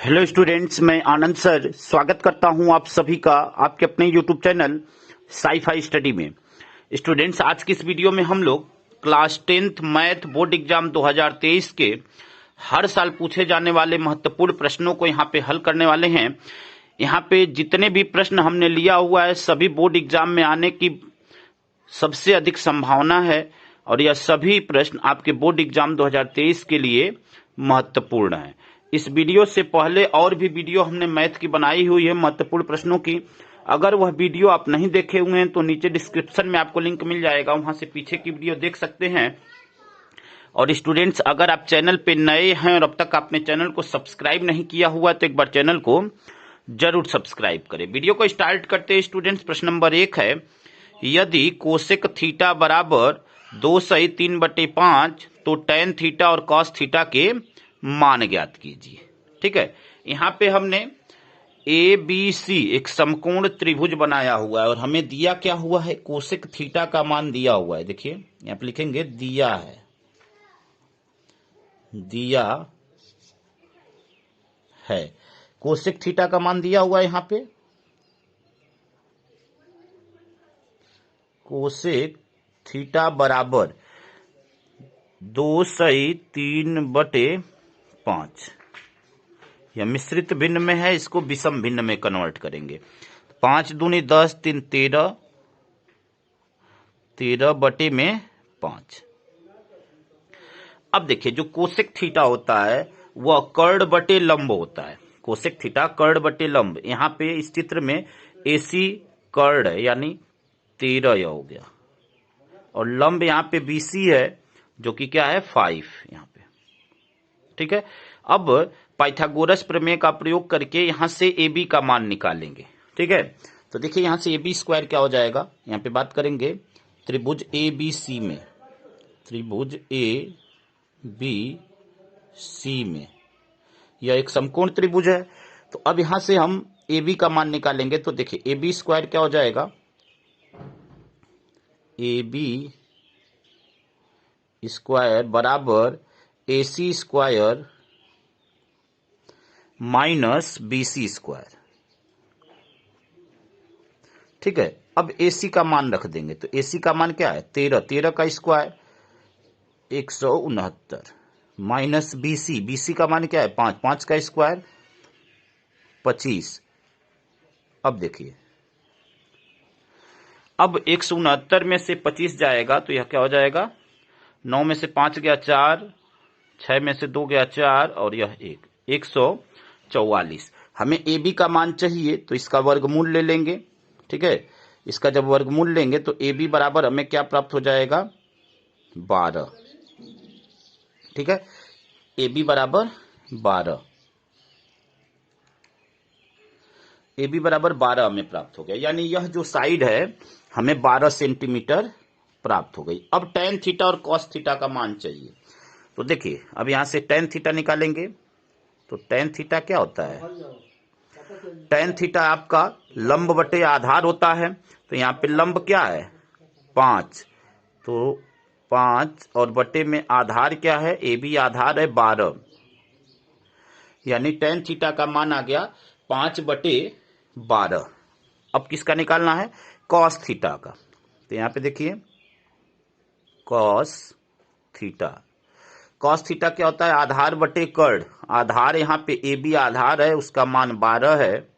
Hello students, मैं आनंद sir स्वागत करता हूं आप सभी का आपके अपने यूट्यूब चैनल साई-फाई स्टडी में। स्टूडेंट्स, आज की इस वीडियो में हम लोग class 10th math board exam 2023 के हर साल पूछे जाने वाले महत्वपूर्ण प्रश्नों को यहाँ पे हल करने वाले हैं। यहाँ पे जितने भी प्रश्न हमने लिया हुआ है सभी बोर्ड एग्जाम में आने की सबसे अधिक संभावना है और यह सभी प्रश्न आपके बोर्ड एग्जाम 2023 के लिए महत्वपूर्ण है। इस वीडियो से पहले और भी वीडियो हमने मैथ की बनाई हुई है महत्वपूर्ण प्रश्नों की। अगर वह वीडियो आप नहीं देखे हुए हैं तो नीचे डिस्क्रिप्शन में आपको लिंक मिल जाएगा, वहां से पीछे की वीडियो देख सकते हैं। और स्टूडेंट्स, अगर आप चैनल पे नए हैं और अब तक आपने चैनल को सब्सक्राइब नहीं किया हुआ तो एक बार चैनल को जरूर सब्सक्राइब करें। वीडियो को स्टार्ट करते हैं स्टूडेंट्स। प्रश्न नंबर 1 है, यदि कोसेक थीटा बराबर 2/3/5 तो टेन थीटा और कॉस थीटा के मान ज्ञात कीजिए। ठीक है, यहाँ पे हमने ए बी सी एक समकोण त्रिभुज बनाया हुआ है और हमें दिया क्या हुआ है, कोसेक थीटा का मान दिया हुआ है। देखिए यहाँ पे लिखेंगे दिया है कोसेक थीटा का मान दिया हुआ है। यहाँ पे कोसेक थीटा बराबर 2/3/5। यह मिश्रित भिन्न में है, इसको विषम भिन्न में कन्वर्ट करेंगे। 5 दूनी 10, 3 13, 13/5। अब देखिए, जो कोसेक थीटा होता है वह कर्ण बटे लंब होता है। कोसेक थीटा कर्ण बटे लंब। यहाँ पे इस चित्र में एसी कर्ण है यानी 13 यह हो गया, और लंब यहाँ पे बीसी है जो कि क्या है 5 यहाँ पे। ठीक है, अब पाइथागोरस प्रमेय का प्रयोग करके यहां से ए बी का मान निकालेंगे। ठीक है, तो देखिए यहां से ए बी स्क्वायर क्या हो जाएगा, यहां पे बात करेंगे त्रिभुज ए बी सी में। त्रिभुज ए बी सी में यह एक समकोण त्रिभुज है। तो अब यहां से हम ए बी का मान निकालेंगे। तो देखिए ए बी स्क्वायर क्या हो जाएगा, ए बी स्क्वायर बराबर ए C square minus BC square. ठीक है, अब एसी का मान रख देंगे। तो एसी का मान क्या है 13, 13 का स्क्वायर 169 माइनस बीसी, बीसी का मान क्या है 5, 5 का स्क्वायर 25। अब देखिए, अब 169 में से 25 जाएगा तो यह क्या हो जाएगा, 9 में से 5 गया 4, 6 में से 2 गया 4 और यह 144। हमें ए बी का मान चाहिए तो इसका वर्गमूल ले लेंगे। ठीक है, इसका जब वर्गमूल लेंगे तो ए बी बराबर हमें क्या प्राप्त हो जाएगा 12। ठीक है, ए बी बराबर 12, ए बी बराबर 12 हमें प्राप्त हो गया, यानी यह जो साइड है हमें 12 सेंटीमीटर प्राप्त हो गई। अब टेन थीटा और कॉस थीटा का मान चाहिए। तो देखिए अब यहां से टेन थीटा निकालेंगे। तो टेन थीटा क्या होता है, टेन थीटा आपका लंब बटे आधार होता है। तो यहाँ पे लंब क्या है 5, तो 5 और बटे में आधार क्या है, ए बी आधार है 12, यानी टेन थीटा का मान आ गया 5/12। अब किसका निकालना है, कॉस थीटा का। तो यहाँ पे देखिए कॉस थीटा, कॉस थीटा क्या होता है आधार बटे कर्ण। आधार यहाँ पे ए बी आधार है उसका मान 12 है,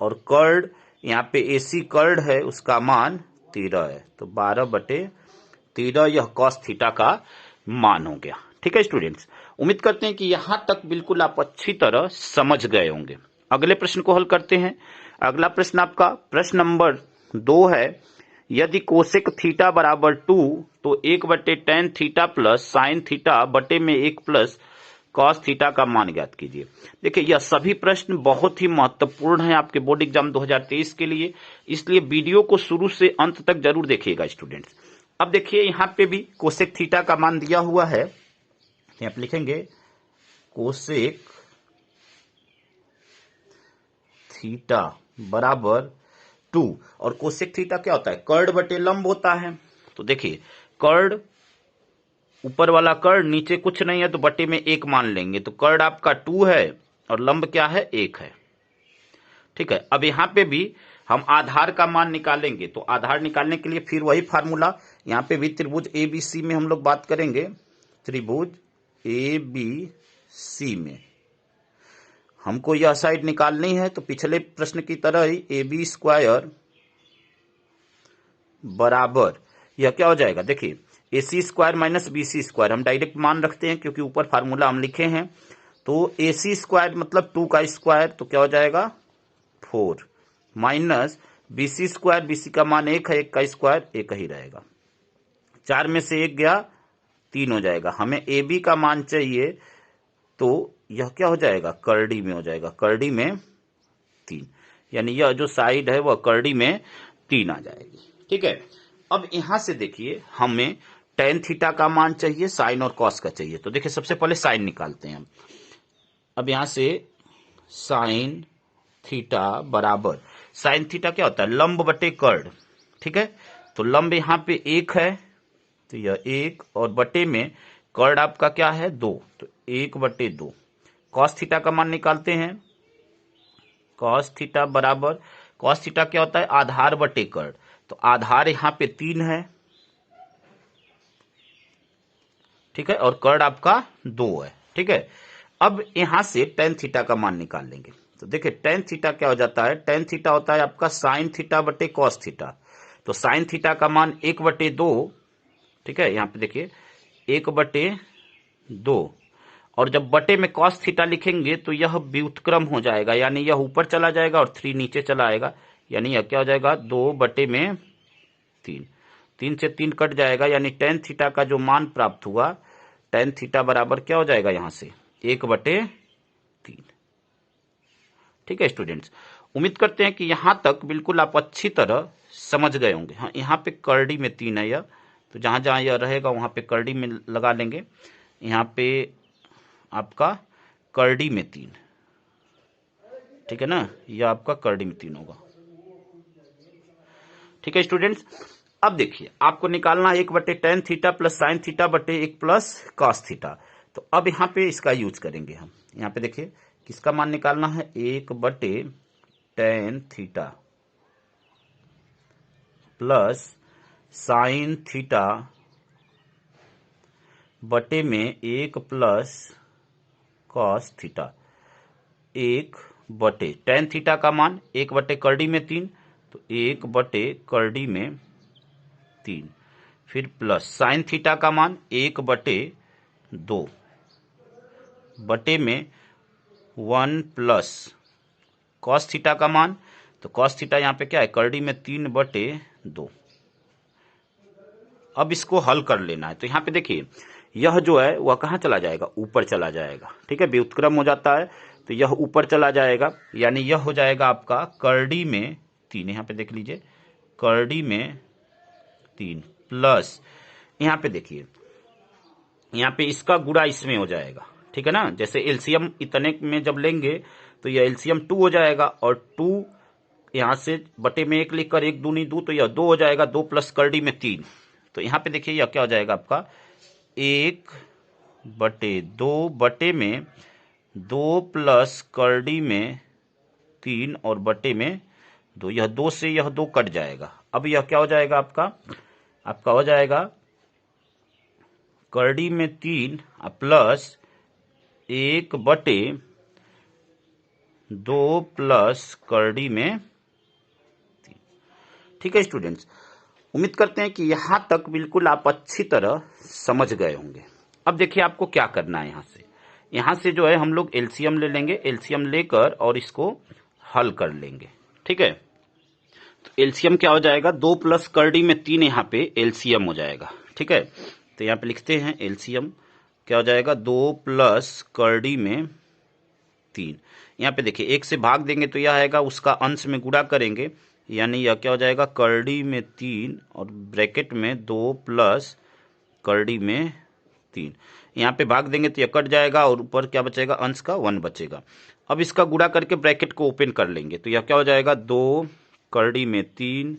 और कर्ण यहाँ पे ए सी कर्ण है उसका मान 13 है। तो 12/13 यह कॉस थीटा का मान हो गया। ठीक है स्टूडेंट्स, उम्मीद करते हैं कि यहां तक बिल्कुल आप अच्छी तरह समझ गए होंगे। अगले प्रश्न को हल करते हैं। अगला प्रश्न आपका प्रश्न नंबर 2 है, यदि कोसेक थीटा बराबर 2 तो 1/tan theta plus sine theta बटे में 1 प्लस कॉस थीटा का मान ज्ञात कीजिए। देखिए यह सभी प्रश्न बहुत ही महत्वपूर्ण है आपके बोर्ड एग्जाम 2023 के लिए, इसलिए वीडियो को शुरू से अंत तक जरूर देखिएगा स्टूडेंट्स। अब देखिए यहाँ पे भी कोसेक थीटा का मान दिया हुआ है। यहाँ पे लिखेंगे कोसेक थीटा बराबर 2, और कोसेक थीटा क्या होता है कर्ण बटे लंब होता है। तो देखिए कर्ण ऊपर वाला कर्ण नीचे कुछ नहीं है तो बटे में 1 मान लेंगे। तो कर्ण आपका 2 है और लंब क्या है, 1 है। ठीक है, अब यहाँ पे भी हम आधार का मान निकालेंगे, तो आधार निकालने के लिए फिर वही फार्मूला, यहाँ पे भी त्रिभुज ए बी सी में हम लोग बात करेंगे। त्रिभुज ए बी सी में हमको यह साइड निकालनी है, तो पिछले प्रश्न की तरह ही ए बी स्क्वायर बराबर यह क्या हो जाएगा, देखिए A C square minus B C square, हम डायरेक्ट मान रखते हैं क्योंकि ऊपर फार्मूला हम लिखे हैं। तो ए सी स्क्वायर मतलब 2 का स्क्वायर, तो क्या हो जाएगा 4, minus B C square, B C का मान 1 है, 1 का स्क्वायर 1 ही रहेगा, 4 में से 1 गया 3 हो जाएगा। हमें ए बी का मान चाहिए, तो यह क्या हो जाएगा, करड़ी में हो जाएगा, करड़ी में 3, यानी यह जो साइड है वह करड़ी में 3 आ जाएगी। ठीक है, अब यहां से देखिए हमें टेन थीटा का मान चाहिए, साइन और कॉस का चाहिए। तो देखिए सबसे पहले साइन निकालते हैं हम। अब यहां से साइन थीटा बराबर, साइन थीटा क्या होता है, लंब बटे कर्ड। ठीक है, तो लंब यहां पे 1 है, तो यह 1 और बटे में कर्ड आपका क्या है 2, तो 1/2। कॉस थीटा का मान निकालते हैं, कॉस थीटा बराबर, कॉस थीटा क्या होता है, आधार बटे कर्ड, तो आधार यहां पे 3 है। ठीक है, और कर्ड आपका 2 है। ठीक है, अब यहां से टेन थीटा का मान निकाल लेंगे। तो देखिए टेन थीटा क्या हो जाता है, टेन थीटा होता है आपका साइन थीटा बटे कॉस थीटा। तो साइन थीटा का मान 1/2, ठीक है, यहां पे देखिए 1/2, और जब बटे में कॉस थीटा लिखेंगे तो यह व्युत्क्रम हो जाएगा, यानी यह ऊपर चला जाएगा और 3 नीचे चला आएगा, यानी यह क्या हो जाएगा 2/3, 3 से 3 कट जाएगा, यानी टेन थीटा का जो मान प्राप्त हुआ, टेन थीटा बराबर क्या हो जाएगा यहां से 1/3। ठीक है स्टूडेंट्स, उम्मीद करते हैं कि यहां तक बिल्कुल आप अच्छी तरह समझ गए होंगे। हाँ, यहाँ पे करड़ी में 3 है यह, तो जहां जहां यह रहेगा वहां पे करड़ी में लगा लेंगे। यहाँ पे आपका करड़ी में 3, ठीक है ना, यह आपका करड़ी में 3 होगा। ठीक है स्टूडेंट्स, अब देखिए आपको निकालना 1/tan theta plus sine theta बटे 1 प्लस कॉस थीटा। तो अब यहाँ पे इसका यूज करेंगे हम। यहाँ पे देखिए किसका मान निकालना है, 1/tan theta plus sine theta बटे में 1 plus cos theta. 1/tan theta का मान 1/करड़ी में 3, तो 1/करड़ी में 3, फिर प्लस साइन थीटा का मान 1/2 बटे में 1 प्लस कॉस थीटा का मान, तो कॉस थीटा यहाँ पे क्या है, करड़ी में 3/2। अब इसको हल कर लेना है, तो यहाँ पे देखिए यह जो है वह कहाँ चला जाएगा, ऊपर चला जाएगा। ठीक है, व्युत्क्रम हो जाता है, तो यह ऊपर चला जाएगा, यानी यह हो जाएगा आपका करड़ी में 3, यहाँ पे देख लीजिए करड़ी में 3 प्लस, यहाँ पे देखिए यहाँ पे इसका गुणा इसमें हो जाएगा। ठीक है ना, जैसे एलसीएम इतने में जब लेंगे तो यह एलसीएम 2 हो जाएगा, और 2 यहाँ से बटे में 1 लिखकर 1 दूनी 2, तो यह 2 हो जाएगा, 2 प्लस करड़ी में 3। तो यहाँ पे देखिए यह क्या हो जाएगा आपका 1/2 बटे में 2 प्लस करड़ी में 3 और बटे में 2, यह 2 से यह 2 कट जाएगा। अब यह क्या हो जाएगा आपका हो जाएगा करड़ी में 3 प्लस 1/2 प्लस करड़ी में 3। ठीक है स्टूडेंट्स, उम्मीद करते हैं कि यहां तक बिल्कुल आप अच्छी तरह समझ गए होंगे। अब देखिए आपको क्या करना है, यहां से जो है हम लोग एलसीएम ले लेंगे, एलसीएम लेकर और इसको हल कर लेंगे। ठीक है, तो एलसीएम क्या हो जाएगा, 2 प्लस करड़ी में 3, यहाँ पे एलसीएम हो जाएगा। ठीक है, तो यहाँ पे लिखते हैं एलसीएम क्या हो जाएगा, 2 प्लस करड़ी में 3। यहाँ पे देखिए 1 से भाग देंगे तो यह आएगा, उसका अंश में गुणा करेंगे, यानी यह क्या हो जाएगा करड़ी में 3 और ब्रैकेट में 2 प्लस करड़ी में 3। यहाँ पे भाग देंगे तो यह कट जाएगा, और ऊपर क्या बचेगा, अंश का 1 बचेगा। अब इसका गुणा करके ब्रैकेट को ओपन कर लेंगे, तो यह क्या हो जाएगा 2 करड़ी में 3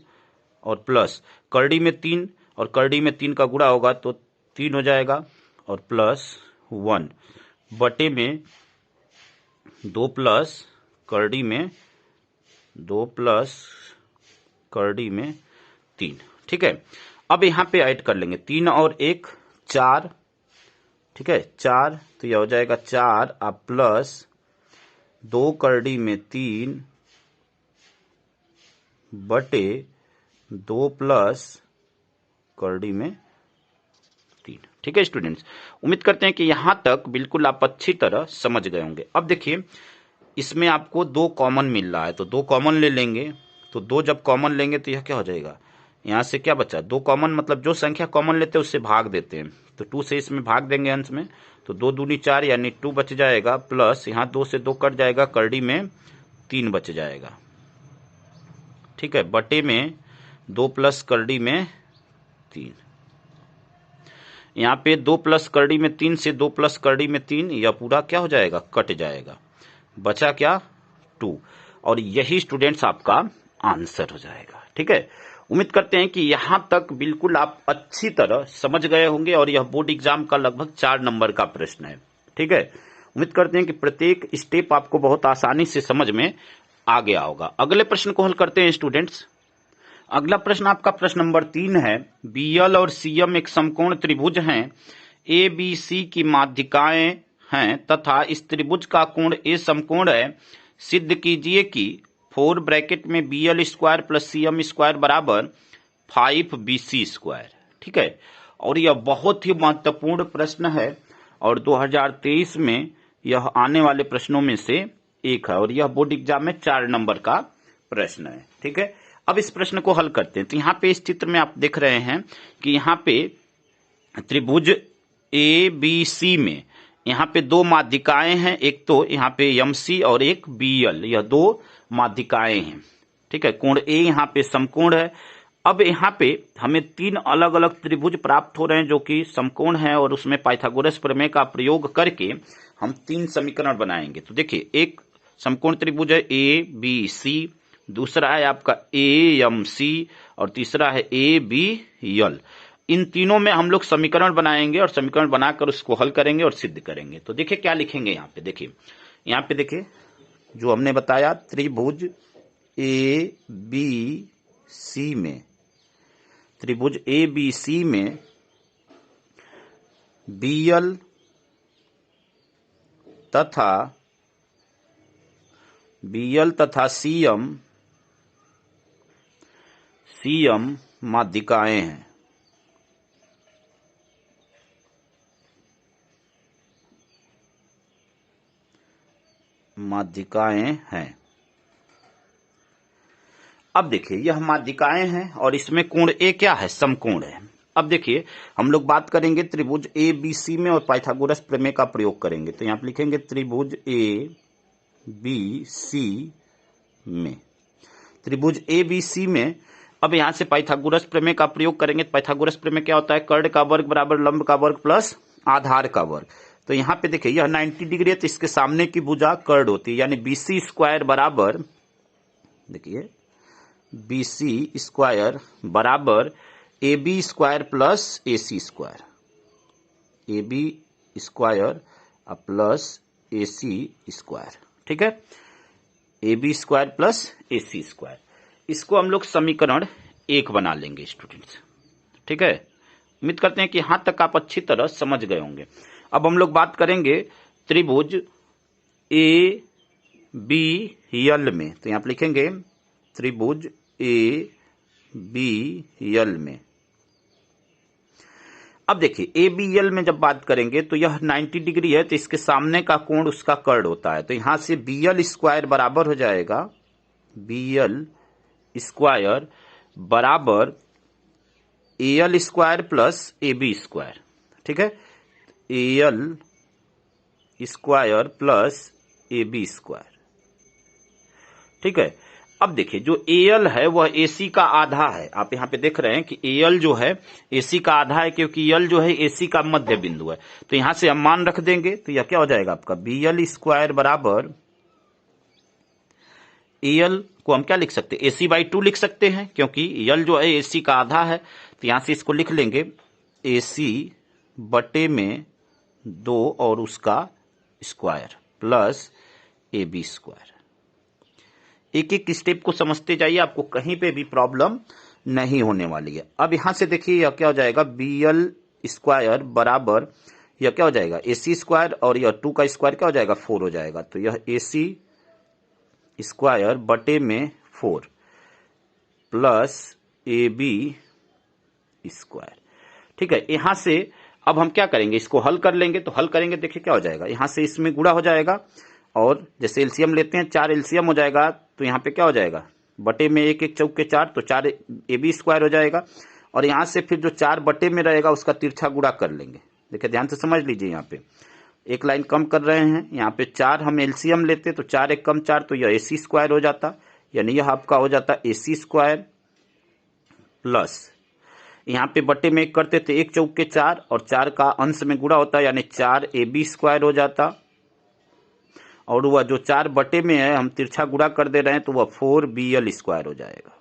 और प्लस करड़ी में 3 और करड़ी में 3 का गुणा होगा तो 3 हो जाएगा, और प्लस 1 बटे में 2 प्लस करड़ी में 2 प्लस करड़ी में 3। ठीक है, अब यहाँ पे ऐड कर लेंगे 3 और 1 4। ठीक है, 4, तो यह हो जाएगा 4 अब प्लस 2 करड़ी में 3 बटे 2 प्लस करड़ी में 3। ठीक है स्टूडेंट्स, उम्मीद करते हैं कि यहां तक बिल्कुल आप अच्छी तरह समझ गए होंगे। अब देखिए, इसमें आपको 2 कॉमन मिल रहा है, तो 2 कॉमन ले लेंगे। तो 2 जब कॉमन लेंगे तो यह क्या हो जाएगा, यहां से क्या बचा, 2 कॉमन मतलब जो संख्या कॉमन लेते हैं उससे भाग देते हैं, तो 2 से इसमें भाग देंगे अंश में, तो 2 दूनी 4 यानी 2 बच जाएगा, प्लस यहाँ 2 से 2 कट जाएगा, करड़ी में 3 बच जाएगा। ठीक है, बटे में 2 प्लस करड़ी में 3। यहाँ पे 2 प्लस करड़ी में 3 से 2 प्लस करड़ी में 3, यह पूरा क्या हो जाएगा, कट जाएगा, बचा क्या 2, और यही स्टूडेंट्स आपका आंसर हो जाएगा। ठीक है, उम्मीद करते हैं कि यहां तक बिल्कुल आप अच्छी तरह समझ गए होंगे, और यह बोर्ड एग्जाम का लगभग 4 नंबर का प्रश्न है। ठीक है, उम्मीद करते हैं कि प्रत्येक स्टेप आपको बहुत आसानी से समझ में आ गया होगा। अगले प्रश्न को हल करते हैं स्टूडेंट्स। अगला प्रश्न आपका प्रश्न नंबर 3 है। बीएल और सीएम एक समकोण त्रिभुज हैं, ए बी सी की माध्यिकाएं हैं तथा इस त्रिभुज का कोण ए समकोण है। सिद्ध कीजिए कि 4 ब्रैकेट में BL square plus CM square बराबर 5BC स्क्वायर। ठीक है, और यह बहुत ही महत्वपूर्ण प्रश्न है, और 2023 में यह आने वाले प्रश्नों में से एक है, और यह बोर्ड एग्जाम में 4 नंबर का प्रश्न है। ठीक है, अब इस प्रश्न को हल करते हैं। तो यहाँ पे इस चित्र में आप देख रहे हैं कि यहाँ पे त्रिभुज ए बी सी में यहाँ पे 2 माध्यिकाएं हैं, एक तो यहाँ पे एमसी और एक बीएल, यह 2 माध्यिकाएं हैं। ठीक है, कोण ए यहाँ पे समकोण है। अब यहाँ पे हमें 3 अलग अलग त्रिभुज प्राप्त हो रहे हैं जो कि समकोण है, और उसमें पाइथागोरस प्रमेय का प्रयोग करके हम 3 समीकरण बनाएंगे। तो देखिए, एक समकोण त्रिभुज है ए बी सी, दूसरा है आपका ए एम सी, और तीसरा है ए बी यल। इन तीनों में हम लोग समीकरण बनाएंगे, और समीकरण बनाकर उसको हल करेंगे और सिद्ध करेंगे। तो देखिए क्या लिखेंगे यहाँ पे, देखिए यहाँ पे देखिए जो हमने बताया, त्रिभुज ए बी सी में, त्रिभुज ए बी सी में बीएल तथा सीएम माध्यिकाएं हैं। अब देखिए, यह माध्यिकाएं हैं और इसमें कोण ए क्या है, समकोण है। अब देखिए, हम लोग बात करेंगे त्रिभुज ए बी सी में, और पाइथागोरस प्रमेय का प्रयोग करेंगे। तो यहाँ पे लिखेंगे त्रिभुज ए बी सी में, त्रिभुज ए बी सी में। अब यहां से पाइथागोरस प्रमेय का प्रयोग करेंगे। पाइथागोरस प्रमेय क्या होता है, कर्ण का वर्ग बराबर लंब का वर्ग प्लस आधार का वर्ग। तो यहाँ पे देखिए, यह 90 डिग्री है, तो इसके सामने की भुजा कर्ण होती है, यानी BC स्क्वायर बराबर, देखिए BC स्क्वायर बराबर AB square plus AC square, AB square plus AC square. ठीक है, AB square plus AC square, इसको हम लोग समीकरण 1 बना लेंगे स्टूडेंट्स। ठीक है, उम्मीद करते हैं कि यहां तक आप अच्छी तरह समझ गए होंगे। अब हम लोग बात करेंगे त्रिभुज ए बी यल में। तो यहां पर लिखेंगे त्रिभुज ए बी यल में। अब देखिए, ए बी यल में जब बात करेंगे तो यह 90 डिग्री है, तो इसके सामने का कोण उसका कर्ण होता है। तो यहां से बीएल स्क्वायर बराबर हो जाएगा, बीएल स्क्वायर बराबर L square plus A B square. ठीक है, L square plus A B square. ठीक है, अब देखिए, जो एल है वह एसी का आधा है। आप यहां पे देख रहे हैं कि एल जो है एसी का आधा है, क्योंकि एल जो है एसी का मध्य बिंदु है। तो यहां से हम मान रख देंगे, तो यह क्या हो जाएगा आपका, बीएल स्क्वायर बराबर, एल को हम क्या लिख सकते हैं, AC/2 लिख सकते हैं, क्योंकि एल जो है एसी का आधा है। तो यहां से इसको लिख लेंगे AC बटे में 2 और उसका square plus A B square. एक एक स्टेप को समझते जाइए, आपको कहीं पे भी प्रॉब्लम नहीं होने वाली है। अब यहां से देखिए यह क्या हो जाएगा, बी एल स्क्वायर बराबर यह क्या हो जाएगा, ए सी स्क्वायर, और यह 2 का स्क्वायर क्या हो जाएगा, 4 हो जाएगा। तो यह ए सी स्क्वायर बटे में 4 प्लस ए बी स्क्वायर। ठीक है, यहां से अब हम क्या करेंगे, इसको हल कर लेंगे। तो हल करेंगे, देखिए क्या हो जाएगा, यहां से इसमें गुणा हो जाएगा, और जैसे एलसीएम लेते हैं 4 एलसीएम हो जाएगा, तो यहाँ पे क्या हो जाएगा, बटे में 1 1 चौके 4, तो 4 ए बी स्क्वायर हो जाएगा। और यहां से फिर जो 4 बटे में रहेगा उसका तिरछा गुणा कर लेंगे। देखिए ध्यान से समझ लीजिए, यहाँ पे एक लाइन कम कर रहे हैं, यहाँ पे 4 हम एलसीएम लेते तो 4 1 कम 4, तो यह ए सी स्क्वायर हो जाता, यानी यह आपका हो जाता ए सी स्क्वायर प्लस, यहाँ पे बटे में 1 करते थे 1 चौके 4, और 4 का अंश में गुणा होता है, यानी 4 ए बी स्क्वायर हो जाता, और वह जो 4 बटे में है हम तिरछा गुणा कर दे रहे हैं, तो वह 4 बी एल स्क्वायर हो जाएगा।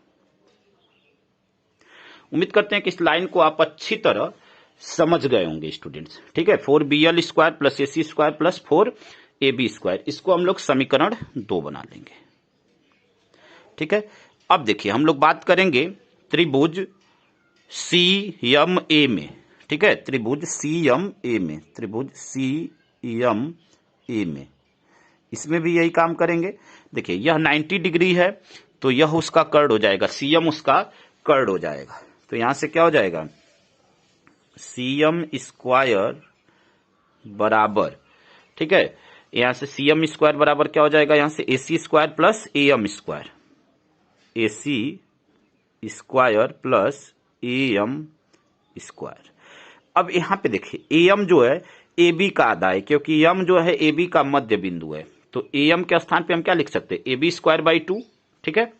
उम्मीद करते हैं कि इस लाइन को आप अच्छी तरह समझ गए होंगे स्टूडेंट्स। ठीक है, 4 B L square plus A C square plus 4 A B square, इसको हम लोग समीकरण 2 बना लेंगे। ठीक है, अब देखिए हम लोग बात करेंगे त्रिभुज सी एम ए में। ठीक है, त्रिभुज सी एम ए में, त्रिभुज सी एम ए में, इसमें भी यही काम करेंगे। देखिए यह 90 डिग्री है, तो यह उसका कर्ड हो जाएगा, सीएम उसका कर्ड हो जाएगा। तो यहां से क्या हो जाएगा, सीएम स्क्वायर बराबर, ठीक है, यहां से सीएम स्क्वायर बराबर क्या हो जाएगा, यहां से AC square plus am square, AC square plus am square. अब यहां पे देखिए एएम जो है ए बी का आधा है, क्योंकि एम जो है ए बी का मध्य बिंदु है, तो एम के स्थान पे हम क्या लिख सकते हैं, ए बी स्क्वायर बाई 2। ठीक है,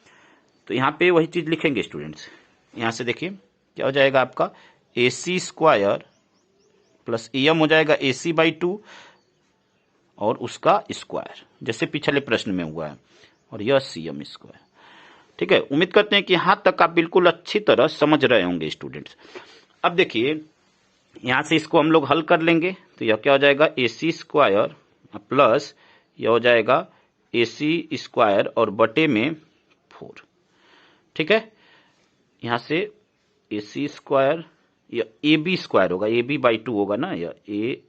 तो यहां पे वही चीज लिखेंगे स्टूडेंट्स। यहां से देखिए क्या हो जाएगा आपका, ए सी स्क्वायर प्लस एम हो जाएगा ए सी बाई 2 और उसका स्क्वायर, जैसे पिछले प्रश्न में हुआ है, और यह सी एम स्क्वायर। ठीक है, उम्मीद करते हैं कि यहां तक आप बिल्कुल अच्छी तरह समझ रहे होंगे स्टूडेंट्स। अब देखिए यहां से इसको हम लोग हल कर लेंगे, तो यह क्या हो जाएगा, ए सी स्क्वायर प्लस यह हो जाएगा ए सी स्क्वायर और बटे में 4। ठीक है, यहां से ए सी स्क्वायर, या ए बी स्क्वायर होगा, ए बी बाई 2 होगा ना, या ए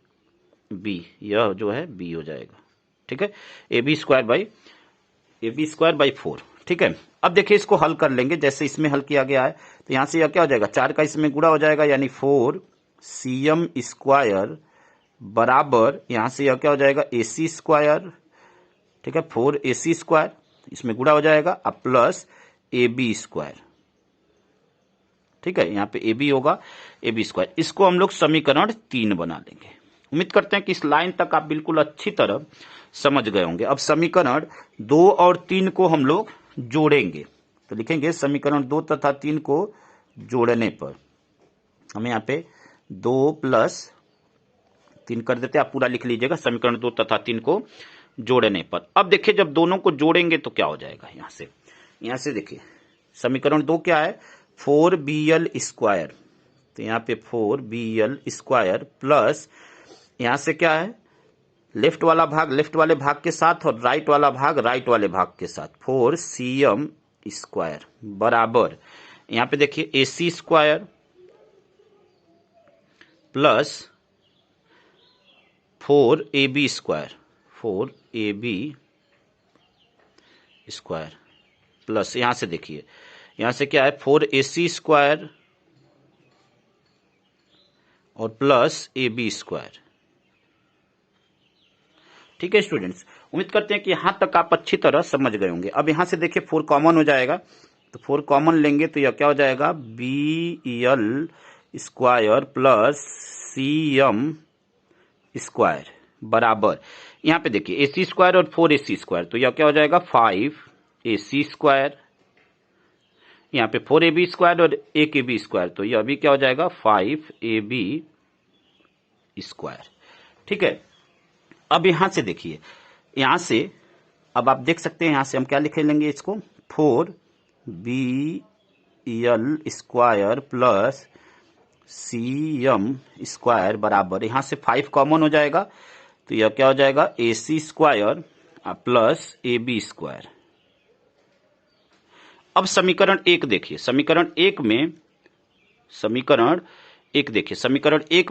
बी, यह जो है बी हो जाएगा। ठीक है, ए बी स्क्वायर बाई 4। ठीक है, अब देखिए इसको हल कर लेंगे, जैसे इसमें हल किया गया है। तो यहां से यह क्या हो जाएगा, 4 का इसमें गुणा हो जाएगा, यानी 4 सी एम स्क्वायर बराबर, यहां से यह क्या हो जाएगा, ए सी स्क्वायर। ठीक है, 4 ए सी स्क्वायर, इसमें गुणा हो जाएगा, अब प्लस ए बी स्क्वायर। ठीक है, यहां पे ए बी होगा, ए बी स्क्वायर, इसको हम लोग समीकरण 3 बना लेंगे। उम्मीद करते हैं कि इस लाइन तक आप बिल्कुल अच्छी तरह समझ गए होंगे। अब समीकरण 2 और 3 को हम लोग जोड़ेंगे, तो लिखेंगे समीकरण 2 तथा 3 को जोड़ने पर हमें यहाँ पे 2 प्लस 3 कर देते हैं, आप पूरा लिख लीजिएगा, समीकरण 2 तथा 3 को जोड़ने पर। अब देखिए जब दोनों को जोड़ेंगे तो क्या हो जाएगा, यहां से देखिए समीकरण 2 क्या है, 4 बी एल स्क्वायर, तो यहाँ पे 4 बी एल स्क्वायर प्लस यहां से क्या है, लेफ्ट वाला भाग लेफ्ट वाले भाग के साथ और राइट वाला भाग राइट वाले भाग के साथ, 4 सी एम स्क्वायर बराबर, यहां पे देखिए A C square plus 4 A B square, 4 A B square plus यहां से देखिए यहां से क्या है, 4 ए सी स्क्वायर और प्लस ए बी स्क्वायर। ठीक है स्टूडेंट्स, उम्मीद करते हैं कि यहां तक आप अच्छी तरह समझ गए होंगे। अब यहां से देखिए 4 कॉमन हो जाएगा, तो 4 कॉमन लेंगे तो यह क्या हो जाएगा, B L square plus C M square बराबर, यहां पे देखिए ए सी स्क्वायर और 4 ए सी स्क्वायर, तो यह क्या हो जाएगा 5 ए सी स्क्वायर, यहाँ पे 4 ए बी स्क्वायर और 1 ए बी स्क्वायर, तो यह भी क्या हो जाएगा 5 ए बी स्क्वायर। ठीक है, अब यहां से देखिए यहां से अब आप देख सकते हैं, यहां से हम क्या लिख लेंगे इसको, 4 B L square plus C M square बराबर, यहां से 5 कॉमन हो जाएगा, तो यह क्या हो जाएगा A C square plus A B square. अब समीकरण एक देखिए, समीकरण एक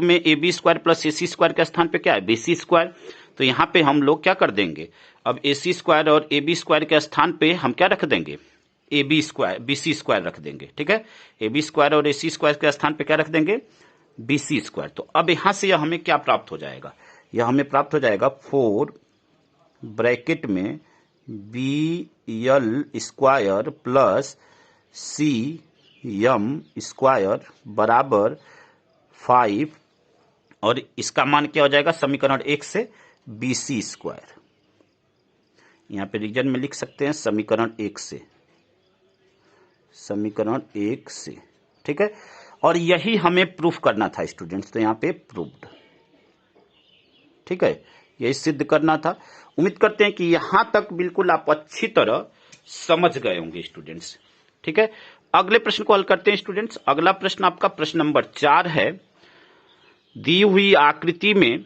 में A B square plus A C square के स्थान पे क्या है, बी सी स्क्वायर। तो यहां पे हम लोग क्या कर देंगे, अब ए सी स्क्वायर और ए बी स्क्वायर के स्थान पे हम क्या रख देंगे, A B square B C square रख देंगे। ठीक है, ए बी स्क्वायर और ए सी स्क्वायर के स्थान पे क्या रख देंगे, बी सी स्क्वायर। तो अब यहां से यह हमें क्या प्राप्त हो जाएगा, यह हमें प्राप्त हो जाएगा 4 ब्रैकेट में बी यल स्क्वायर प्लस सी यम स्क्वायर बराबर 5, और इसका मान क्या हो जाएगा, समीकरण एक से बी सी स्क्वायर। यहां पे रीजन में लिख सकते हैं समीकरण एक से, ठीक है। और यही हमें प्रूफ करना था स्टूडेंट्स, तो यहां पे प्रूव्ड। ठीक है, यही सिद्ध करना था। उम्मीद करते हैं कि यहां तक बिल्कुल आप अच्छी तरह समझ गए होंगे स्टूडेंट्स। ठीक है, अगले प्रश्न को हल करते हैं स्टूडेंट्स। अगला प्रश्न आपका प्रश्न नंबर 4 है। दी हुई आकृति में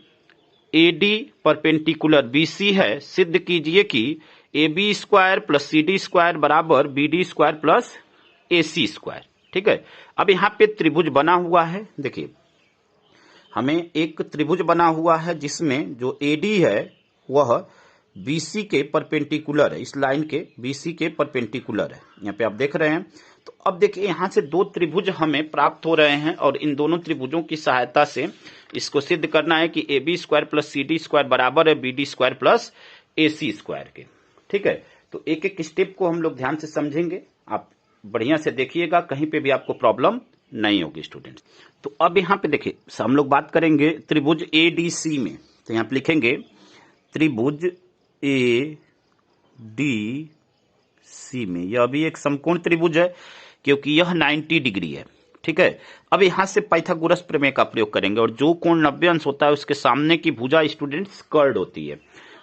एडी परपेंडिकुलर बीसी है, सिद्ध कीजिए कि A B square plus C D square बराबर B D square plus A C square. ठीक है, अब यहां पे त्रिभुज बना हुआ है। देखिए, हमें एक त्रिभुज बना हुआ है जिसमें जो एडी है वह बीसी के परपेंडिकुलर है, इस लाइन के बीसी के परपेंडिकुलर है, यहाँ पे आप देख रहे हैं। तो अब देखिए, यहां से दो त्रिभुज हमें प्राप्त हो रहे हैं और इन दोनों त्रिभुजों की सहायता से इसको सिद्ध करना है कि A B square plus C D square बराबर है B D square plus A C square के। ठीक है, तो एक एक स्टेप को हम लोग ध्यान से समझेंगे, आप बढ़िया से देखिएगा, कहीं पे भी आपको प्रॉब्लम नहीं होगी स्टूडेंट्स। तो अब यहाँ पे देखिए, हम लोग बात करेंगे त्रिभुज ए डी सी में। तो यहाँ पे लिखेंगे त्रिभुज ए डी सी में, यह भी एक समकोण त्रिभुज है क्योंकि यह 90 डिग्री है। ठीक है, अब यहां से पाइथागोरस प्रमेय का प्रयोग करेंगे, और जो कोण 90 अंश होता है उसके सामने की भुजा स्टूडेंट्स कर्ड होती है।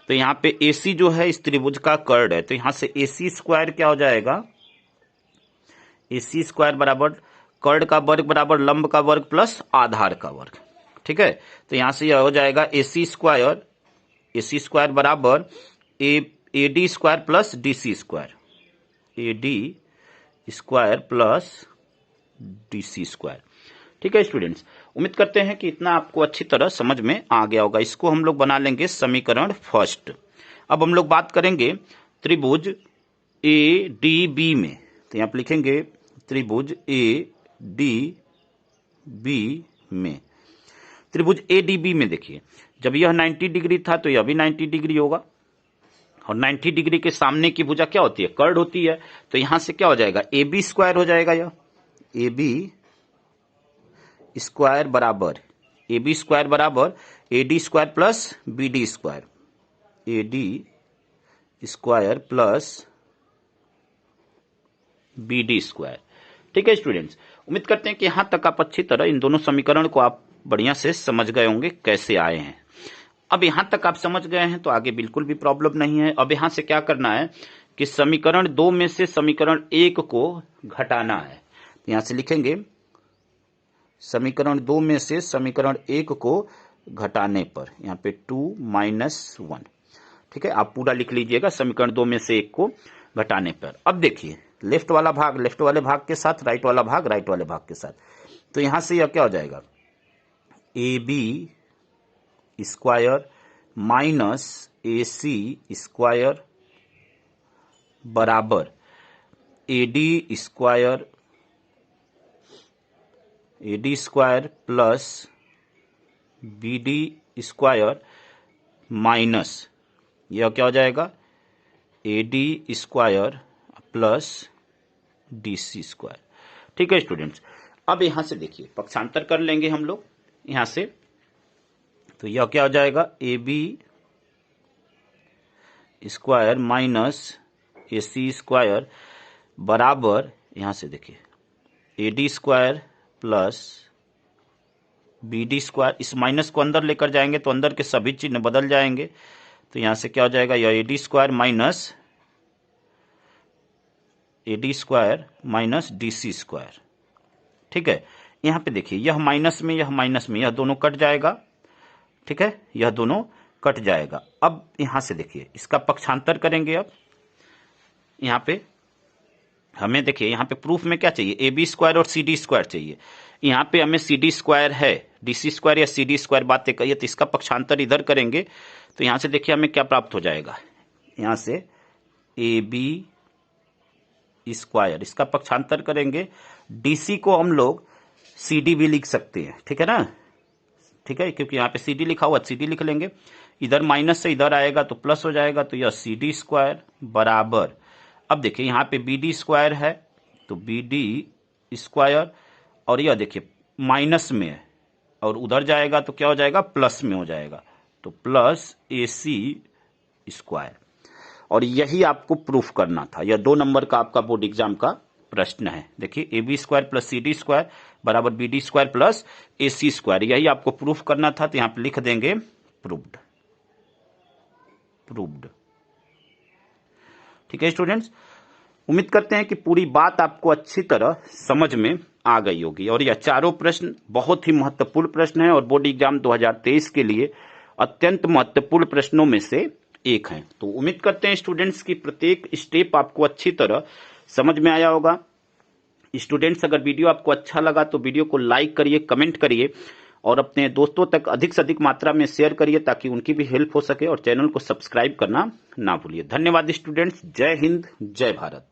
तो यहाँ पे AC जो है इस त्रिभुज का कर्ड है, तो यहां से AC स्क्वायर क्या हो जाएगा, AC स्क्वायर बराबर कर्ड का वर्ग बराबर लंब का वर्ग प्लस आधार का वर्ग। ठीक है, तो यहां से यह हो जाएगा AC स्क्वायर बराबर A D square plus D C square, A D square plus D C square. ठीक है स्टूडेंट्स, उम्मीद करते हैं कि इतना आपको अच्छी तरह समझ में आ गया होगा। इसको हम लोग बना लेंगे समीकरण फर्स्ट। अब हम लोग बात करेंगे त्रिभुज ए डी बी में। तो यहां पर लिखेंगे त्रिभुज ए डी बी में। त्रिभुज ए डी बी में देखिए, जब यह 90 डिग्री था तो यह भी 90 डिग्री होगा, और 90 डिग्री के सामने की भुजा क्या होती है, कर्ड होती है। तो यहां से क्या हो जाएगा, ए बी स्क्वायर हो जाएगा, यह ए बी स्क्वायर बराबर A D square plus B D square, A D square plus B D square. ठीक है स्टूडेंट्स, उम्मीद करते हैं कि यहां तक आप अच्छी तरह इन दोनों समीकरण को आप बढ़िया से समझ गए होंगे कैसे आए हैं। अब यहां तक आप समझ गए हैं तो आगे बिल्कुल भी प्रॉब्लम नहीं है। अब यहां से क्या करना है कि समीकरण 2 में से समीकरण 1 को घटाना है। यहां से लिखेंगे समीकरण 2 में से समीकरण 1 को घटाने पर, यहां पे 2 - 1। ठीक है, आप पूरा लिख लीजिएगा समीकरण 2 में से 1 को घटाने पर। अब देखिए, लेफ्ट वाला भाग लेफ्ट वाले भाग के साथ, राइट वाला भाग राइट वाले भाग के साथ। तो यहां से यह क्या हो जाएगा, A B square minus A C square बराबर A D square plus B D square minus यह क्या हो जाएगा, A D square plus D C square. ठीक है स्टूडेंट्स, अब यहां से देखिए पक्षांतर कर लेंगे हम लोग यहां से। तो यह क्या हो जाएगा, A B square minus A C square बराबर, यहां से देखिए A D square plus B D square. इस माइनस को अंदर लेकर जाएंगे तो अंदर के सभी चिन्ह बदल जाएंगे। तो यहां से क्या हो जाएगा, यह A D square minus D C square. ठीक है, यहां पे देखिए यह माइनस में यह दोनों कट जाएगा। ठीक है, यह दोनों कट जाएगा। अब यहां से देखिए इसका पक्षांतर करेंगे। अब यहां पे हमें देखिए यहां पे प्रूफ में क्या चाहिए, ए बी स्क्वायर और सी डी स्क्वायर चाहिए। यहां पे हमें सी डी स्क्वायर है, डीसी स्क्वायर या सी डी स्क्वायर बात तय करिए, तो इसका पक्षांतर इधर करेंगे तो यहां से देखिए हमें क्या प्राप्त हो जाएगा, यहां से ए बी स्क्वायर, इसका पक्षांतर करेंगे। डीसी को हम लोग सी डी भी लिख सकते हैं, ठीक है ना, ठीक है, क्योंकि यहाँ पे सी डी लिखा हुआ, सी डी लिख लेंगे। इधर माइनस से इधर आएगा तो प्लस हो जाएगा, तो यह सी डी स्क्वायर बराबर, अब देखिए यहाँ पे बी डी स्क्वायर है तो बी डी स्क्वायर, और यह देखिए माइनस में है और उधर जाएगा तो क्या हो जाएगा, प्लस में हो जाएगा, तो प्लस ए सी स्क्वायर। और यही आपको प्रूफ करना था। यह 2 नंबर का आपका बोर्ड एग्जाम का प्रश्न है। देखिए A B square plus C D square बराबर B D square plus A C square, यही आपको प्रूफ करना था। तो यहां पे लिख देंगे प्रूव्ड, प्रूव्ड। ठीक है स्टूडेंट्स, उम्मीद करते हैं कि पूरी बात आपको अच्छी तरह समझ में आ गई होगी। और यह चारों प्रश्न बहुत ही महत्वपूर्ण प्रश्न है और बोर्ड एग्जाम 2023 के लिए अत्यंत महत्वपूर्ण प्रश्नों में से एक है। तो उम्मीद करते हैं स्टूडेंट्स की प्रत्येक स्टेप आपको अच्छी तरह समझ में आया होगा। स्टूडेंट्स, अगर वीडियो आपको अच्छा लगा तो वीडियो को लाइक करिए, कमेंट करिए और अपने दोस्तों तक अधिक से अधिक मात्रा में शेयर करिए ताकि उनकी भी हेल्प हो सके, और चैनल को सब्सक्राइब करना ना भूलिए। धन्यवाद स्टूडेंट्स, जय हिंद, जय भारत।